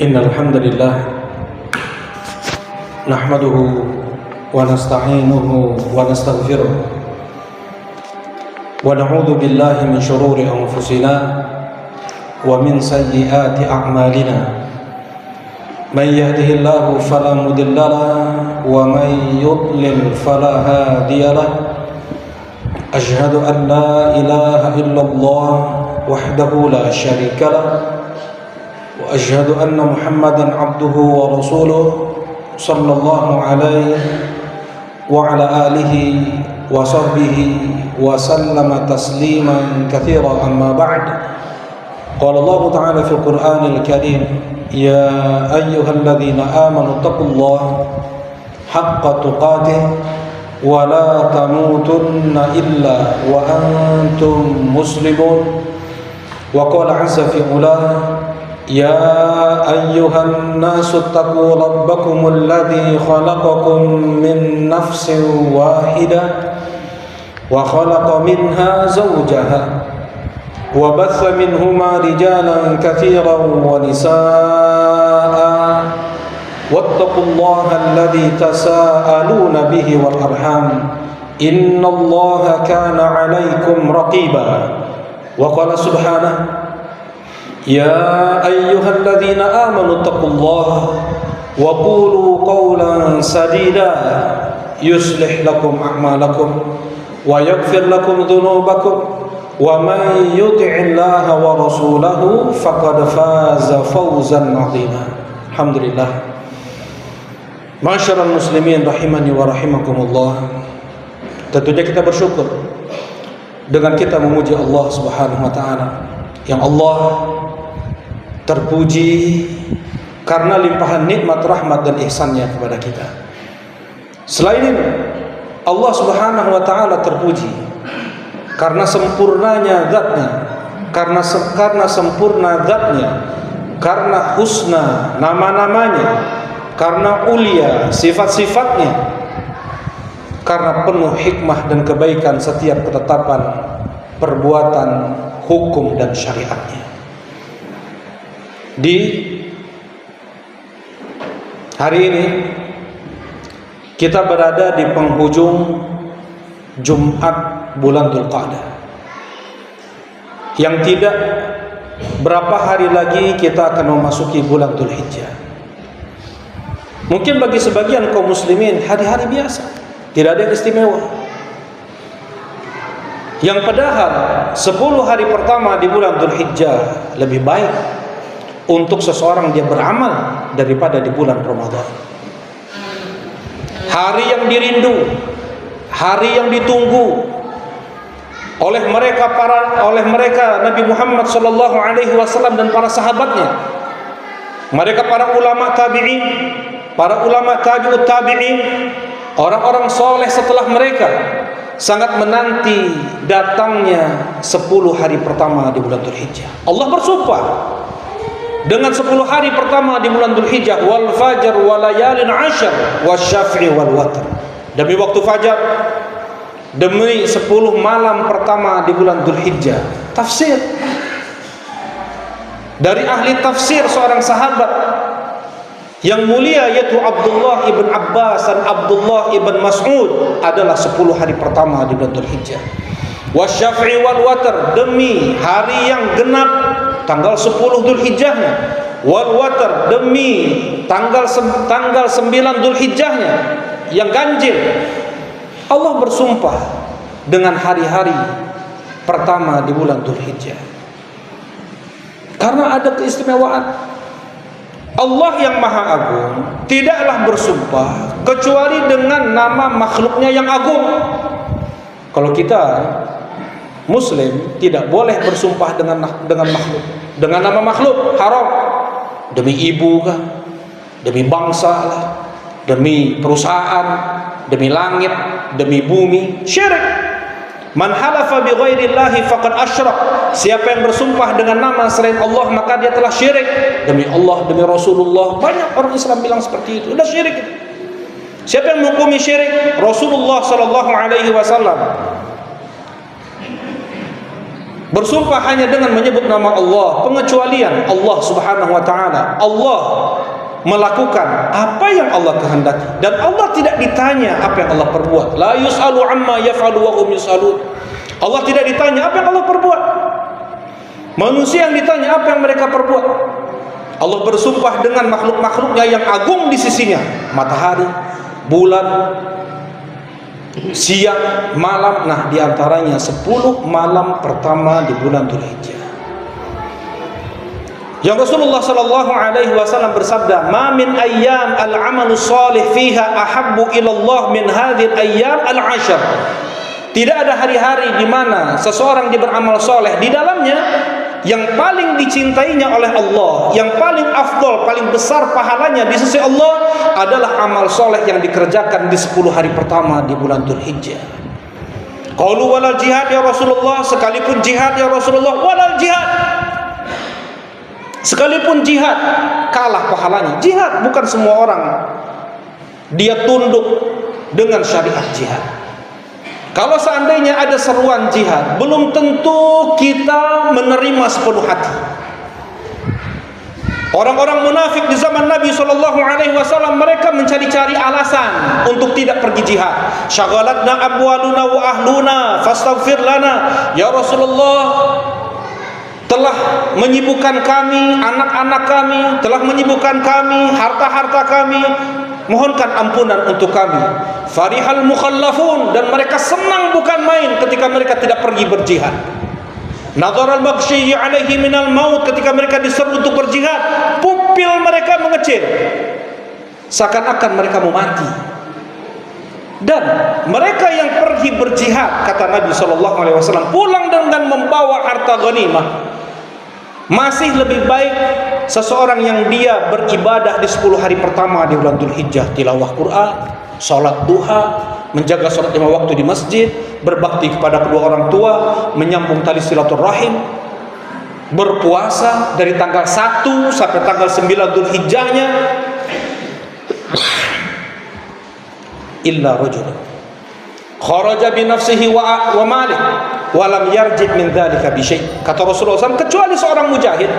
Innal hamdalillah nahmaduhu wa nasta'inuhu wa nastaghfiruh wa na'udzu billahi min shururi anfusina wa min sayyiati a'malina. Man yahdihillahu fala mudilla lahu wa man yudlil fala hadiya lahu. Asyhadu an la ilaha illallah wahdahu la syarika lahu wa asyhadu anna Muhammadan abduhu wa rasuluh sallallahu alaihi wa ala alihi wa sahbihi wa sallama tasliman katsira, amma ba'd. Qala Allah ta'ala fil Qur'anil Karim, ya ayyuhalladzina amanu taqullaha haqqa tuqatih wa la tamutunna illa wa antum muslimun. Wa qala 'azza fi 'ula, ya ayyuhan nasu taqu rabbakumul ladzi khalaqakum min nafsin wahidah wa khalaqa minha zawjaha wa batha minhuma rijalan katsiran wa nisaa wattaqullaha alladzi tasaaluna bihi wal arham innallaha kana 'alaikum raqiba. Wa qala subhanahu, ya ayyuhalladzina amanu taqullaha wa qulu qawlan sadida yuslih lakum a'malakum wa yaghfir lakum dhunubakum wa man yuti'illaha wa rasulahu faqad faza fawzan 'azima. Alhamdulillah. Ma'asyiral muslimin rahimani wa rahimakumullah. Tentunya kita bersyukur dengan kita memuji Allah Subhanahu wa taala, yang Allah terpuji karena limpahan nikmat, rahmat dan ihsannya kepada kita. Selain itu, Allah Subhanahu wa taala terpuji karena sempurnanya zatnya, karena sempurna zatnya, karena husna nama-namanya, karena ulia sifat-sifatnya, karena penuh hikmah dan kebaikan setiap ketetapan, perbuatan, hukum dan syariatnya. Di hari ini kita berada di penghujung Jumat bulan Dzulqa'dah, yang tidak berapa hari lagi kita akan memasuki bulan Dzulhijjah. Mungkin bagi sebagian kaum muslimin hari-hari biasa, tidak ada yang istimewa, yang padahal 10 hari pertama di bulan Dzulhijjah lebih baik untuk seseorang dia beramal daripada di bulan Ramadan. Hari yang dirindu, hari yang ditunggu oleh mereka Nabi Muhammad sallallahu alaihi wasallam dan para sahabatnya, mereka para ulama tabi'in, para ulama tabi'ut tabi'in, orang-orang soleh setelah mereka sangat menanti datangnya 10 hari pertama di bulan Dzulhijjah. Allah bersumpah dengan 10 hari pertama di bulan Dzulhijjah, wal fajr wa layalin 'ashr wasyaf'i wal watr. Demi waktu fajar, demi 10 malam pertama di bulan Dzulhijjah. Tafsir dari ahli tafsir, seorang sahabat yang mulia yaitu Abdullah ibn Abbas dan Abdullah ibn Mas'ud, adalah 10 hari pertama di bulan Dzulhijjah. Wasyaf'i wal watr, demi hari yang genap tanggal 10 Dzulhijjahnya, wal watr, demi tanggal 9 Dzulhijjahnya yang ganjil. Allah bersumpah dengan hari-hari pertama di bulan Dzulhijjah karena ada keistimewaan. Allah yang Maha Agung tidaklah bersumpah kecuali dengan nama makhluknya yang agung. Kalau kita Muslim tidak boleh bersumpah dengan makhluk, dengan nama makhluk, haram. Demi ibu kah, demi bangsa lah, demi perusahaan, demi langit, demi bumi, syirik. Man halafa bi ghairillahi faqad asyrak. Siapa yang bersumpah dengan nama selain Allah, maka dia telah syirik. Demi Allah, demi Rasulullah. Banyak orang Islam bilang seperti itu, sudah syirik. Siapa yang menghukumi syirik? Rasulullah sallallahu alaihi wasallam. bersumpah hanya dengan menyebut nama Allah, pengecualian Allah Subhanahu wa taala. Allah melakukan apa yang Allah kehendaki dan Allah tidak ditanya apa yang Allah perbuat. La yus'alu amma yaf'alu wa hum yus'alun. Allah tidak ditanya apa yang Allah perbuat. Manusia yang ditanya apa yang mereka perbuat. Allah bersumpah dengan makhluk-makhluknya yang agung di sisinya, matahari, bulan, siang, malam. Nah, diantaranya 10 malam pertama di bulan Dzulhijjah, yang Rasulullah sallallahu alaihi wasallam bersabda, "Ma min ayyam al-'amalu shalih fiha ahabbu ila Allah min hadhihi al-ayyam al-'ashr." Tidak ada hari-hari di mana seseorang beramal soleh di dalamnya yang paling dicintainya oleh Allah, yang paling afdol, paling besar pahalanya di sisi Allah adalah amal soleh yang dikerjakan di 10 hari pertama di bulan Dzulhijjah. Qalu walal jihad ya Rasulullah, sekalipun jihad ya Rasulullah, walal jihad. Sekalipun jihad kalah pahalanya. Jihad bukan semua orang dia tunduk dengan syariat jihad. Kalau seandainya ada seruan jihad, belum tentu kita menerima sepenuh hati. Orang-orang munafik di zaman Nabi SAW, mereka mencari-cari alasan untuk tidak pergi jihad. Syaghalatna abwaluna wa ahluna fastaghfir lana. Ya Rasulullah, telah menyibukkan kami, anak-anak kami, telah menyibukkan kami, harta-harta kami, mohonkan ampunan untuk kami. Farihal mukhallafun, dan mereka senang bukan main ketika mereka tidak pergi berjihad. Nadhar al-maghsyi alaihi minal maut, ketika mereka diseru untuk berjihad, pupil mereka mengecil, seakan-akan mereka mau mati. Dan mereka yang pergi berjihad, kata Nabi SAW, pulang dengan membawa harta ghanimah, masih lebih baik seseorang yang dia beribadah di 10 hari pertama di bulan Dzulhijjah, tilawah Quran, salat duha, menjaga salat 5 waktu di masjid, berbakti kepada kedua orang tua, menyambung tali silaturahim, berpuasa dari tanggal 1 sampai tanggal 9 Dzulhijjahnya. Illa rajul kharaja bi nafsihi wa malih wa lam yarji' min dzalika bi syai'. Kata Rasulullah SAW, kecuali seorang mujahid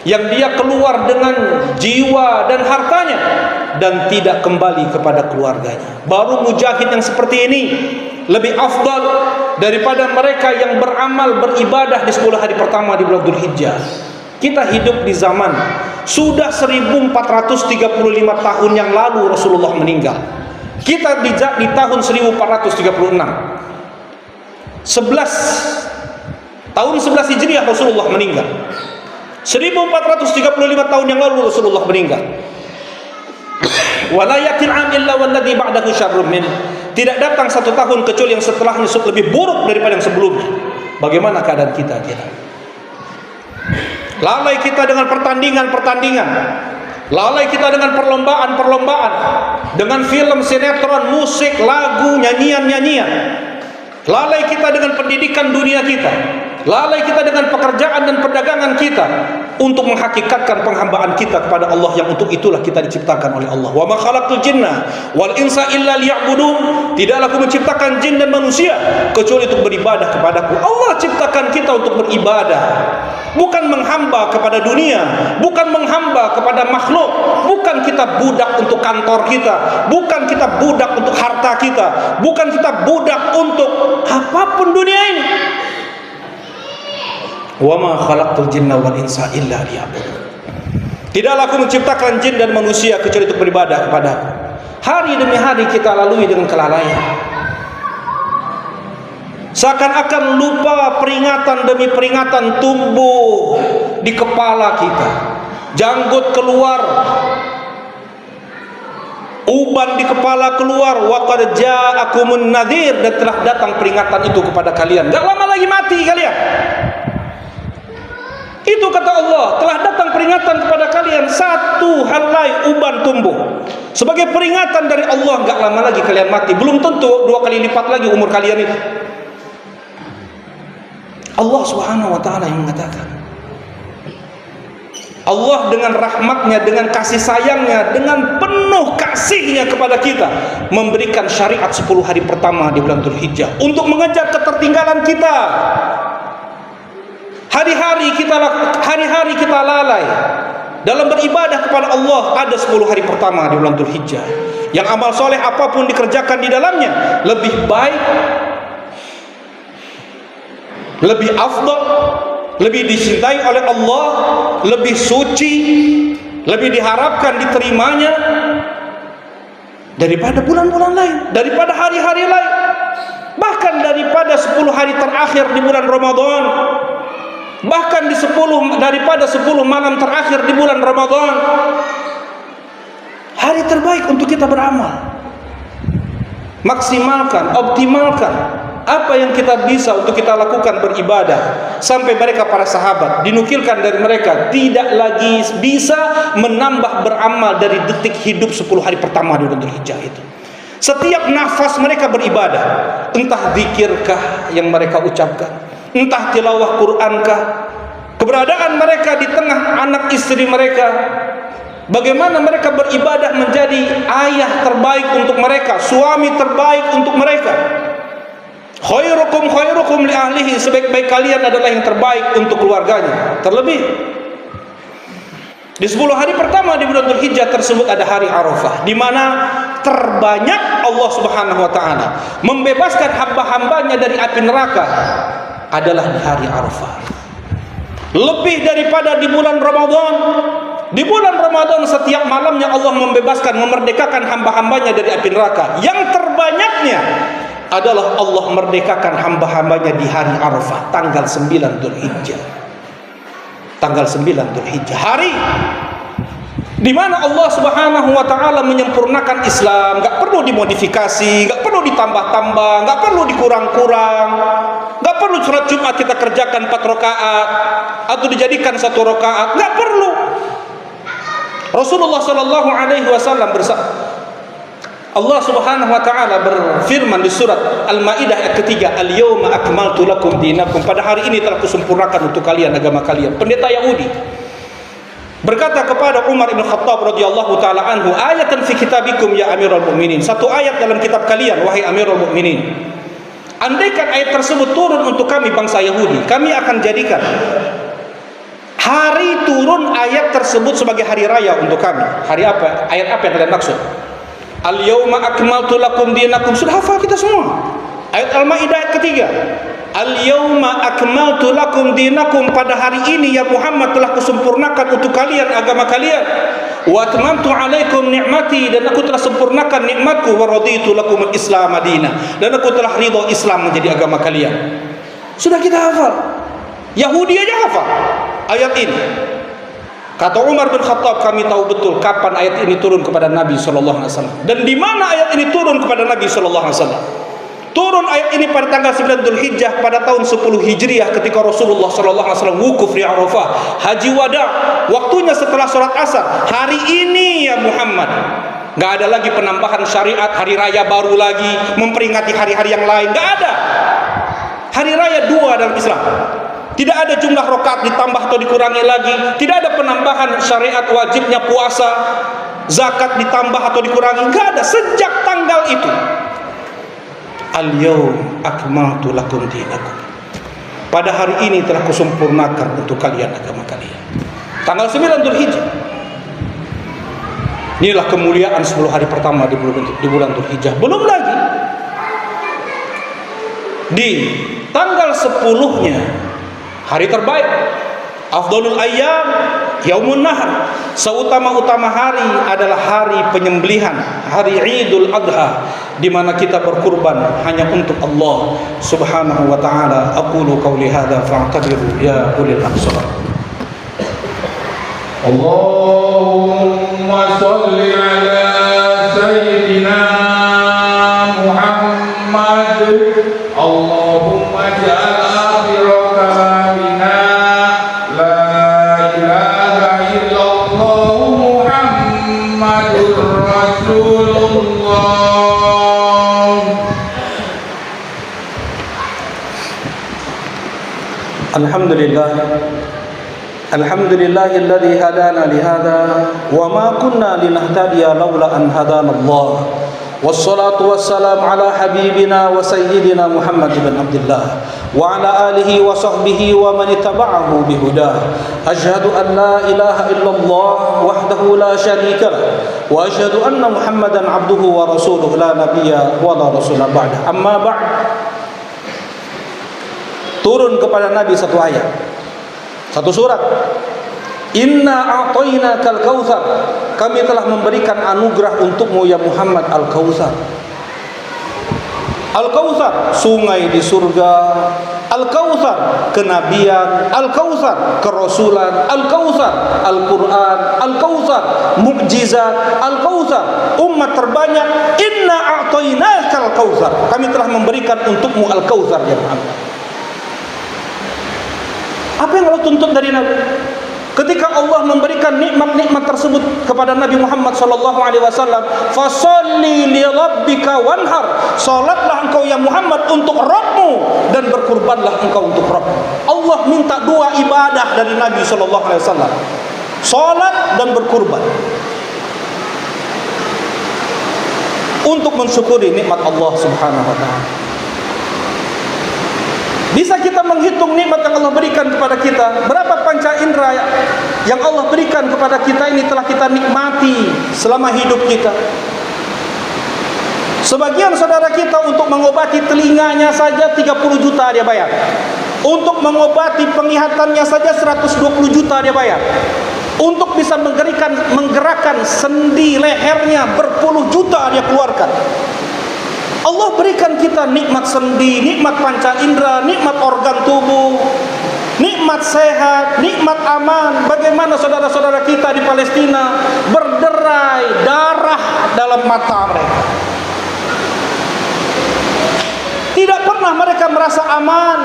yang dia keluar dengan jiwa dan hartanya dan tidak kembali kepada keluarganya. Baru mujahid yang seperti ini lebih afdal daripada mereka yang beramal beribadah di 10 hari pertama di bulan Dzulhijjah. Kita hidup di zaman sudah 1435 tahun yang lalu Rasulullah meninggal. Kita di tahun 1436. 11 Hijriah Rasulullah meninggal. 1435 tahun yang lalu Rasulullah meninggal. Wala yatil am illa walladhi ba'dahu syarrun min. Tidak datang satu tahun kecuali yang setelahnya lebih buruk daripada yang sebelumnya. Bagaimana keadaan kita? Lalai kita dengan pertandingan-pertandingan. Lalai kita dengan perlombaan-perlombaan, dengan film, sinetron, musik, lagu, nyanyian-nyanyian. Lalai kita dengan pendidikan dunia kita. Lalai kita dengan pekerjaan dan perdagangan kita untuk menghakikatkan penghambaan kita kepada Allah, yang untuk itulah kita diciptakan oleh Allah. Wa ma khalaqtul jinna wal insa illa liya'budun. Tidaklah aku menciptakan jin dan manusia kecuali untuk beribadah kepadaku. Allah ciptakan kita untuk beribadah, bukan menghamba kepada dunia, bukan menghamba kepada makhluk. Bukan kita budak untuk kantor kita, bukan kita budak untuk harta kita, bukan kita budak untuk apapun dunia ini. Wa ma khalaqtul jinna wal insa illa liya'budun. Tidaklah aku menciptakan jin dan manusia kecuali untuk beribadah kepadaku. Hari demi hari kita lalui dengan kelalaian. Seakan-akan lupa peringatan demi peringatan tumbuh di kepala kita. Janggut keluar, uban di kepala keluar. Wa qad ja'akumun nadhir, dan telah datang peringatan itu kepada kalian. Enggak lama lagi mati kalian. Itu kata Allah, telah datang peringatan kepada kalian. Satu helai uban tumbuh sebagai peringatan dari Allah. Enggak lama lagi kalian mati. Belum tentu 2 kali lipat lagi umur kalian itu. Allah Subhanahu wa ta'ala yang mengatakan. Allah dengan rahmatnya, dengan kasih sayangnya, dengan penuh kasihnya kepada kita, memberikan syariat 10 hari pertama di bulan Dzulhijjah untuk mengejar ketertinggalan kita. Hari-hari kita lalai dalam beribadah kepada Allah. Ada 10 hari pertama di bulan Dzulhijjah yang amal soleh apapun dikerjakan di dalamnya lebih baik, lebih afdal, lebih dicintai oleh Allah, lebih suci, lebih diharapkan diterimanya daripada bulan-bulan lain, daripada hari-hari lain, bahkan daripada 10 hari terakhir di bulan Ramadan, bahkan daripada 10 malam terakhir di bulan Ramadan. Hari terbaik untuk kita beramal. Maksimalkan, optimalkan apa yang kita bisa untuk kita lakukan beribadah. Sampai mereka para sahabat dinukilkan dari mereka tidak lagi bisa menambah beramal dari detik hidup 10 hari pertama di bulan Dzulhijjah itu. Setiap nafas mereka beribadah, entah zikirkah yang mereka ucapkan, entah tilawah Qurankah, keberadaan mereka di tengah anak istri mereka, bagaimana mereka beribadah menjadi ayah terbaik untuk mereka, suami terbaik untuk mereka. Khairukum li ahlihi, sebaik-baik kalian adalah yang terbaik untuk keluarganya. Terlebih di 10 hari pertama di bulan Dzulhijjah tersebut ada hari Arafah, di mana terbanyak Allah Subhanahu wa taala membebaskan hamba-hambanya dari api neraka adalah di hari Arafah. Lebih daripada di bulan Ramadan. Di bulan Ramadan setiap malamnya Allah membebaskan, memerdekakan hamba-hambanya dari api neraka. Yang terbanyaknya adalah Allah merdekakan hamba-hambanya di hari Arafah, tanggal 9 Dzulhijjah. Tanggal 9 Dzulhijjah, hari di mana Allah Subhanahu wa taala menyempurnakan Islam, enggak perlu dimodifikasi, enggak perlu ditambah-tambah, enggak perlu dikurang-kurang. Enggak perlu sholat Jumat kita kerjakan 4 rakaat atau dijadikan 1 rakaat, enggak perlu. Rasulullah sallallahu alaihi wasallam bersabda, Allah Subhanahu wa taala berfirman di surat Al-Maidah ayat ketiga, "Al-yauma akmaltu lakum dinakum." Pada hari ini telah kusempurnakan untuk kalian agama kalian. Pendeta Yahudi berkata kepada Umar bin Khattab radhiyallahu taala anhu, "Ayatan fi kitabikum ya Amirul Mukminin." Satu ayat dalam kitab kalian wahai Amirul Mukminin. Andaikan ayat tersebut turun untuk kami bangsa Yahudi, kami akan jadikan hari turun ayat tersebut sebagai hari raya untuk kami. Hari apa? Ayat apa yang kalian maksud? Al-yauma akmaltu lakum dinakum. Sudah hafal kita semua. Ayat Al-Maidah ayat ketiga. Al-yauma akmaltu lakum dinakum. Pada hari ini ya Muhammad telah kusempurnakan untuk kalian agama kalian. Wa atmamtu alaikum ni'mati, dan aku telah sempurnakan nikmatku. Wa raditu lakum al-islam madina, dan aku telah ridha Islam menjadi agama kalian. Sudah kita hafal. Yahudi aja hafal ayat ini. Kata Umar bin Khattab, kami tahu betul kapan ayat ini turun kepada Nabi sallallahu alaihi wasallam dan di mana ayat ini turun kepada Nabi sallallahu alaihi wasallam. Turun ayat ini pada tanggal 9 Dzulhijjah pada tahun 10 Hijriah ketika Rasulullah sallallahu alaihi wasallam wukuf di Arafah, haji wada. Waktunya setelah salat Asar. Hari ini ya Muhammad, enggak ada lagi penambahan syariat, hari raya baru lagi memperingati hari-hari yang lain, enggak ada. Hari raya 2 dalam Islam. Tidak ada jumlah rakaat ditambah atau dikurangi lagi. Tidak ada penambahan syariat wajibnya puasa, zakat ditambah atau dikurangi. Enggak ada sejak tanggal itu. Al-yaum akmaltu lakum dinakum. Pada hari ini telah kusempurnakan untuk kalian agama kalian. Tanggal 9 Dzulhijjah. Inilah kemuliaan 10 hari pertama di bulan Dzulhijjah. Belum lagi di tanggal 10-nya hari terbaik, afdalul ayyam yaumun nahr. Seutama-utama hari adalah hari penyembelihan, hari Idul Adha, di mana kita berkurban hanya untuk Allah Subhanahu wa taala. Aqulu qauli hadza fa'tabiru ya ulil absar. Allahumma shalli ala sayyidina Muhammad. Allahumma ja'al akhir kalamina la ilaha illallah Muhammadur Rasulullah. Alhamdulillah. Alhamdulillahilladzi hadana lihada wa ma kunna linahtadiya laula an hadana Allah. والصلاة والسلام على حبيبنا وسيدنا محمد بن عبد الله وعلى آله وصحبه ومن اتبعه بهداه أشهد أن لا إله إلا الله وحده لا شريك له وأشهد أن محمدا عبده ورسوله لا نبي ولا رسول بعده أما بعد. Turun kepada Nabi satu ayat, satu surat. Inna a'tainakal kautsar, kami telah memberikan anugerah untukmu ya Muhammad, al-kautsar. Al-kautsar sungai di surga, al-kautsar kenabian, al-kautsar kerasulan, al-kautsar Al-Quran, al-kautsar mukjizat, al-kautsar umat terbanyak. Inna a'tainakal kautsar, kami telah memberikan untukmu al-kautsar ya Muhammad. Apa yang Allah tuntut dari Nabi? Ketika Allah memberikan nikmat-nikmat tersebut kepada Nabi Muhammad sallallahu alaihi wasallam, "Fasholli li rabbika wanhar." Salatlah engkau ya Muhammad untuk Rabbmu dan berkurbanlah engkau untuk Rabbmu. Allah minta dua ibadah dari Nabi sallallahu alaihi wasallam. Salat dan berkurban. Untuk mensyukuri nikmat Allah Subhanahu wa taala. Bisa kita menghitung nikmat yang Allah berikan kepada kita? Berapa panca indera yang Allah berikan kepada kita ini telah kita nikmati selama hidup kita? Sebagian saudara kita untuk mengobati telinganya saja 30 juta dia bayar. Untuk mengobati penglihatannya saja 120 juta dia bayar. Untuk bisa menggerakkan sendi lehernya berpuluh juta dia keluarkan. Allah berikan kita nikmat sendi, nikmat panca indera, nikmat organ tubuh, nikmat sehat, nikmat aman. Bagaimana saudara-saudara kita di Palestina berderai darah dalam mata mereka. Tidak pernah mereka merasa aman.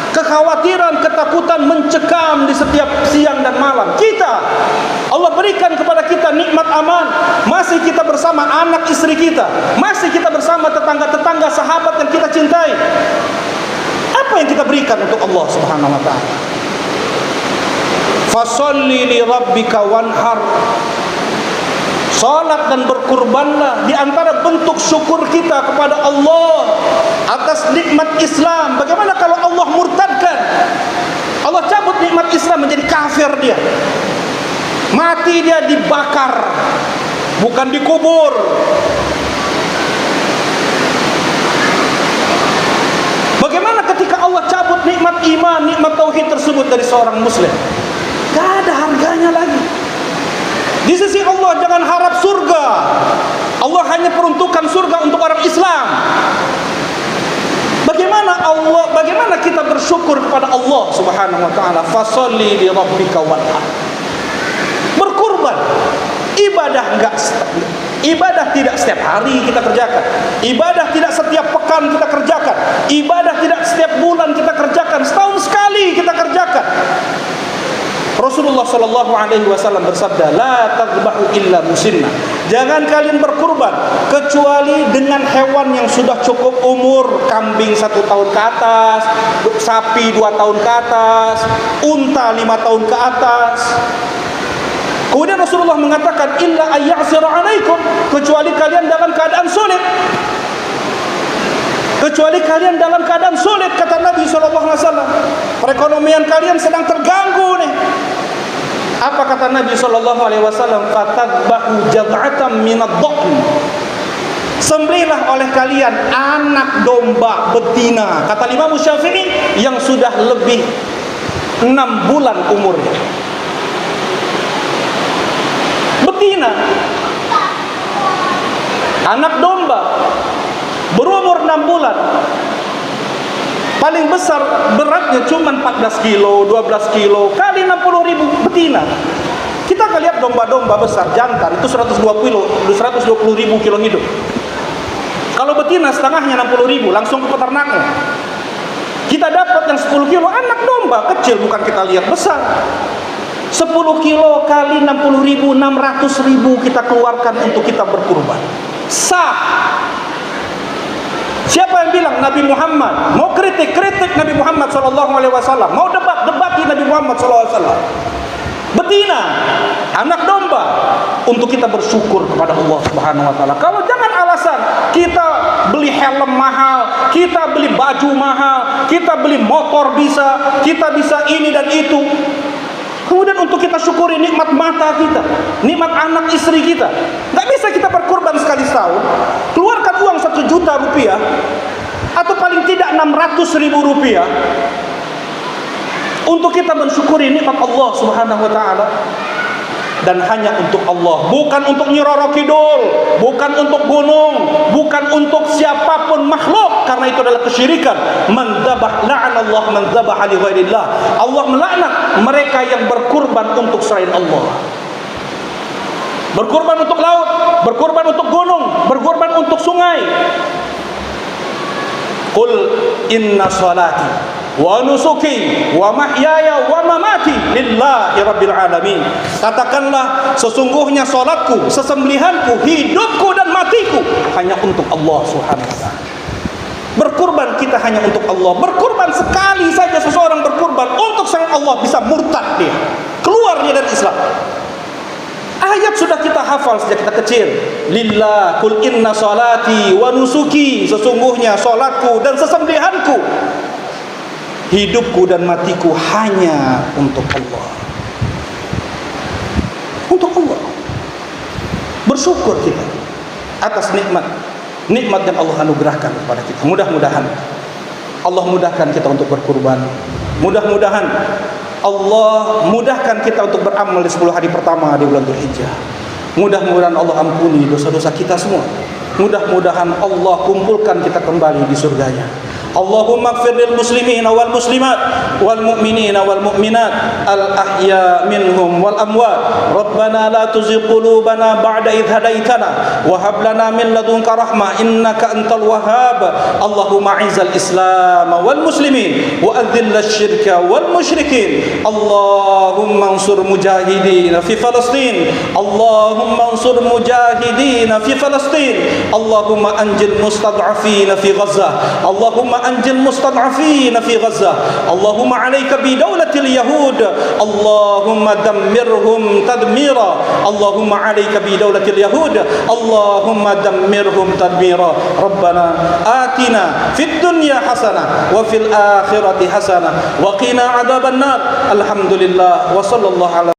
Kekhawatiran, ketakutan mencekam di setiap siang dan malam. Kita, Allah berikan kepada kita nikmat aman. Masih kita bersama anak istri kita, masih kita bersama tetangga-tetangga, sahabat yang kita cintai. Apa yang kita berikan untuk Allah Subhanahu wa taala? Fasholli li rabbika wanhar. Salat dan berkurbanlah di antara bentuk syukur kita kepada Allah atas nikmat Islam. Bagaimana kalau Allah murtadkan? Allah cabut nikmat Islam, menjadi kafir dia. Mati dia dibakar, bukan dikubur. Bagaimana ketika Allah cabut nikmat iman, nikmat tauhid tersebut dari seorang muslim? Gak ada harganya lagi. Di sisi Allah jangan harap surga. Allah hanya peruntukan surga untuk orang Islam. Bagaimana kita bersyukur kepada Allah Subhanahu wa taala? Fasholli li rabbika wanhar. Berkurban. Ibadah tidak setiap hari kita kerjakan. Ibadah tidak setiap pekan kita kerjakan. Ibadah tidak setiap bulan kita kerjakan. Setahun sekali kita kerjakan. Rasulullah sallallahu alaihi wasallam bersabda, "La tadhbahu illa musinna." Jangan kalian berkurban kecuali dengan hewan yang sudah cukup umur, kambing 1 tahun ke atas, sapi 2 tahun ke atas, unta 5 tahun ke atas. Kemudian Rasulullah mengatakan, "Illa ayyasira 'alaikum," kecuali kalian dalam keadaan sulit. Kecuali kalian dalam keadaan sulit, kata Nabi SAW. Perekonomian kalian sedang terganggu nih. Apa kata Nabi SAW? Fatadbahu jad'atan minad dha'n. Sembelihlah oleh kalian anak domba betina, kata Imam Syafi'i, yang sudah lebih 6 bulan umurnya. Betina, anak domba berumur 6 bulan. Paling besar beratnya cuma 14 kilo, 12 kilo, kali 60.000 betina. Kita akan lihat domba-domba besar jantan itu 120.000 kilo hidup. Kalau betina setengahnya 60.000, langsung ke peternaknya. Kita dapat yang 10 kilo anak domba kecil, bukan kita lihat besar. 10 kilo kali 60.000, 600.000 kita keluarkan untuk kita berkurban. Sah. Siapa yang bilang Nabi Muhammad? Mau kritik Nabi Muhammad SAW. Mau debati Nabi Muhammad SAW. Betina, anak domba, untuk kita bersyukur kepada Allah Subhanahu wa taala. Kalau jangan alasan kita beli helm mahal, kita beli baju mahal, kita beli motor bisa, kita bisa ini dan itu. Kemudian untuk kita syukuri nikmat mata kita, nikmat anak istri kita, nggak bisa kita berkorban sekali setahun, keluarkan uang 1 juta rupiah atau paling tidak 600.000 rupiah untuk kita mensyukuri nikmat Allah Subhanahu wa taala. Dan hanya untuk Allah, bukan untuk Nyi Roro Kidul, bukan untuk gunung, bukan untuk siapapun makhluk, karena itu adalah kesyirikan. Man dzabah la'anallah man dzabaha li ghairillah. Allah melaknat mereka yang berkurban untuk selain Allah. Berkurban untuk laut, berkurban untuk gunung, berkurban untuk sungai. Qul inna salati wa nusuki wa mahyaya wa mamati lillahi rabbil alamin. Katakanlah, sesungguhnya salatku, sesembelihanku, hidupku dan matiku hanya untuk Allah Subhanahu wa taala. Berkurban kita hanya untuk Allah. Berkurban sekali saja seseorang berkurban untuk selain Allah bisa murtad dia, keluar dia dari Islam. Ayat sudah kita hafal sejak kita kecil. Lillah, kul inna salati wa nusuki, sesungguhnya salatku dan sesembelihanku, hidupku dan matiku hanya untuk Allah. Untuk Allah. Bersyukur kita atas nikmat yang Allah anugerahkan kepada kita. Mudah-mudahan Allah mudahkan kita untuk berkurban. Mudah-mudahan Allah mudahkan kita untuk beramal di 10 hari pertama di bulan Dzulhijjah. Mudah-mudahan Allah ampuni dosa-dosa kita semua. Mudah-mudahan Allah kumpulkan kita kembali di surganya. Allahumma ighfir lil muslimin wal muslimat wal mu'minin wal mu'minat al ahya minhum wal amwat. Rabbana la tuzigh qulubana ba'da idh hadaitana wa hab lana min ladunka rahmah innaka antal wahhab. Allahumma izzal islam wal muslimin wa adhill asyirka wal musyrikin. Allahumma ansur mujahidin fi Palestin. Allahumma ansur mujahidin fi Palestin. Allahumma anjil mustad'afin fi Gaza. Allahumma anjil mustad'afin fi Gaza. Allahumma 'alaika bi dawlatil yahud. Allahumma dammirhum tadmira. Allahumma 'alaika bi dawlatil yahud. Allahumma dammirhum tadmira. Rabbana atina fid dunya hasanah wa fil akhirati hasanah wa qina adzaban nar. Alhamdulillah wa sallallahu ala